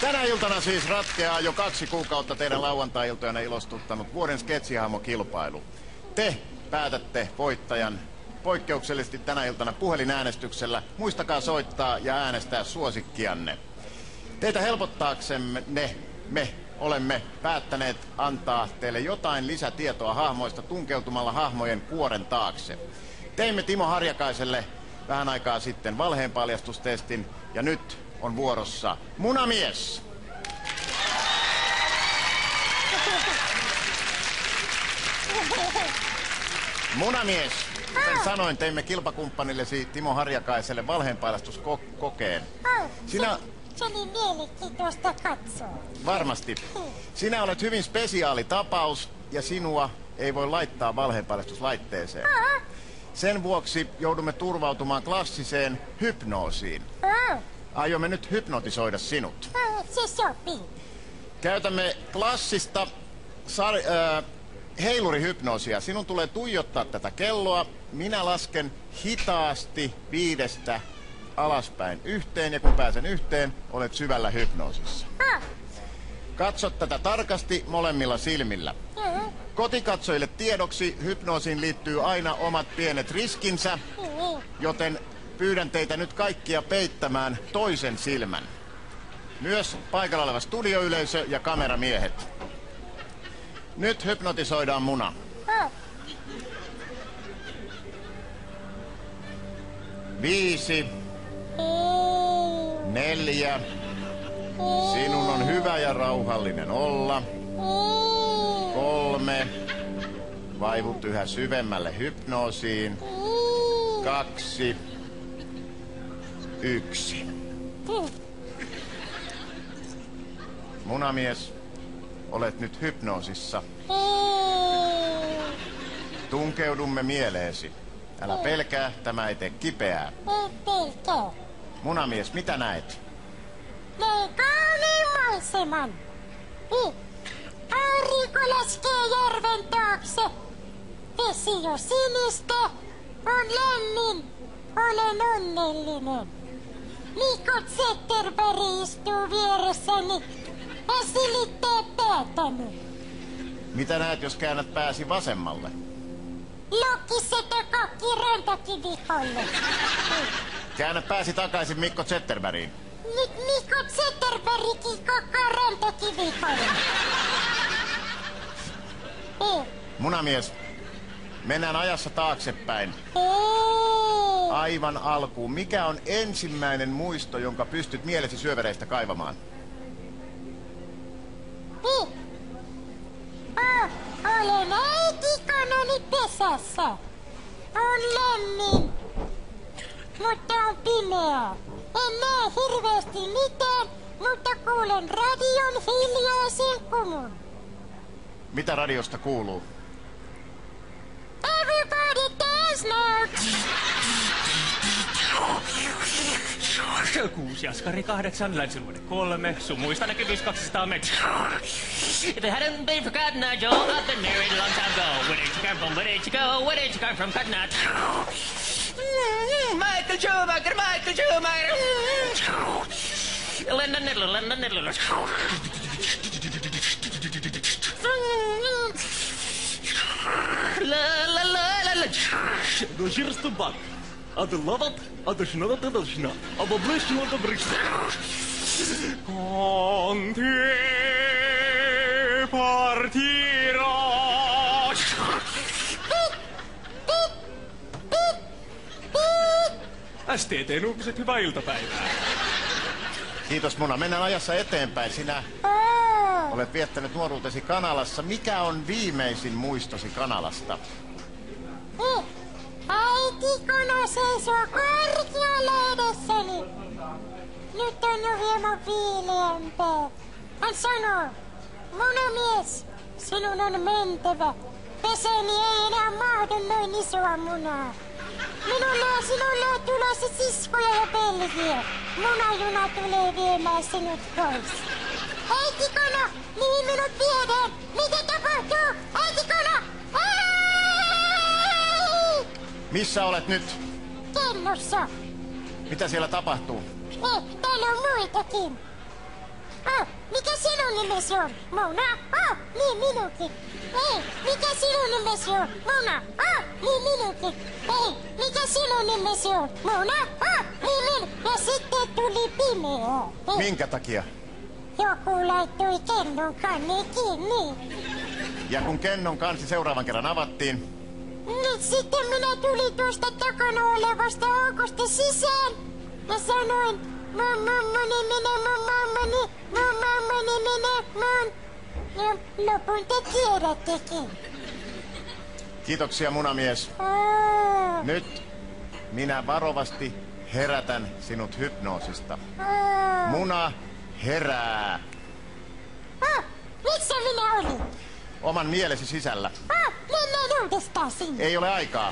Tänä iltana siis ratkeaa jo 2 kuukautta teidän lauantai-iltojana ilostuttanut vuoden sketsihahmokilpailu. Te päätätte voittajan poikkeuksellisesti tänä iltana puhelinäänestyksellä. Muistakaa soittaa ja äänestää suosikkianne. Teitä helpottaaksemme me olemme päättäneet antaa teille jotain lisätietoa hahmoista tunkeutumalla hahmojen kuoren taakse. Teimme Timo Harjakaiselle vähän aikaa sitten valheenpaljastustestin ja nyt on vuorossa Munamies. Munamies, kuten sanoin, teimme kilpakumppanillesi Timo Harjakaiselle valheenpailastuskokeen. Se oli mielenkiintoista katsoa. Varmasti. Sinä olet hyvin spesiaali tapaus ja sinua ei voi laittaa valheenpailastuslaitteeseen. Sen vuoksi joudumme turvautumaan klassiseen hypnoosiin. Aiomme nyt hypnotisoida sinut. Se sopii. Käytämme klassista heilurihypnoosia. Sinun tulee tuijottaa tätä kelloa. Minä lasken hitaasti 5 alaspäin yhteen ja kun pääsen yhteen, olet syvällä hypnoosissa. Katso tätä tarkasti molemmilla silmillä. Kotikatsojille tiedoksi, hypnoosiin liittyy aina omat pienet riskinsä, joten pyydän teitä nyt kaikkia peittämään toisen silmän. Myös paikalla oleva studioyleisö ja kameramiehet. Nyt hypnotisoidaan Muna. 5, 4. Sinun on hyvä ja rauhallinen olla. 3. Vaivut yhä syvemmälle hypnoosiin. 2. 1. Munamies, olet nyt hypnoosissa. Tunkeudumme mieleesi. Älä pelkää, tämä ei tee kipeää. Ei pelkää. Munamies, mitä näet? Näin kauniin maiseman. Aurinko laskee järven taakse. Vesi jo sinistä. On lämmin. Olen onnellinen. Mikko Zetterberg istuu vieressäni ja silittää päätäni. Mitä näet, jos käännät pääsi vasemmalle? Lokkiset ja kakki rantakivikolle. Käännä pääsi takaisin Mikko Zetterbergiin. Nyt Mikko Zetterbergkin kokkaa rantakivikolle. Munamies, mennään ajassa taaksepäin. Aivan alkuun. Mikä on ensimmäinen muisto, jonka pystyt mielesi syövereistä kaivamaan? Olen äitikanani pesässä. On lämmin, mutta on pimeää. En näe hirveästi mitään, mutta kuulen radion hiljaisen kumun. Mitä radiosta kuuluu? Everybody dance now! 6, Jaskari 8, Länsiluode 3, sun muista näkyvyys 200 metriä. If it hadn't been for Cotton Eye Joe, I've been married a long time ago. Where did you come from? Where did you go? Where did you come from, Cotton Eye? Michael Schumacher, Michael Schumacher. Linda Niddler, Linda Niddler. La la la la la. Då körs det bara. Adı lavat, adı şınavat, adı şına. Ama bu işin orada bıraksa. Conte partira. STT:n uutiset, hyvää iltapäivää. Kiitos Muna. Mennään ajassa eteenpäin. Sinä olet viettänyt nuoruutesi Kanalassa. Mikä on viimeisin muistosi Kanalasta? Äitikona seisoo korkealla edessäni. Nyt on jo hieman viileämpää. Hän sanoo, munamies, sinun on mentävä. Pesäni ei enää mahdu noin isoa munaa. Minulla ja sinulle on tulossa siskoja ja pelkiä. Munajuna tulee viemään sinut pois. Äitikona, mihin minut viedään? Mitä tapahtuu? Äitikona! Missä olet nyt? Kennossa. Mitä siellä tapahtuu? Täällä on muitakin. Mikä sinun nimesi on? Mona? Niin minunkin. Hei, mikä sinun nimesi on? Mona? Niin minunkin. Hei, mikä sinun nimesi on? Mona? Niin minun. Ja sitten tuli pimeä. Hei. Minkä takia? Joku laittoi kennon kanneen kiinni. Ja kun kennon kansi seuraavan kerran avattiin, Nyt sitten minä tulin tuosta takana olevasta aukosta sisään ja sanoin, ja lopun te tiedättekin. kiitoksia munamies. Nyt minä varovasti herätän sinut hypnoosista. Muna herää. Missä minä olin? Oman mielesi sisällä. Mennään uudestaan sinne. Ei ole aikaa.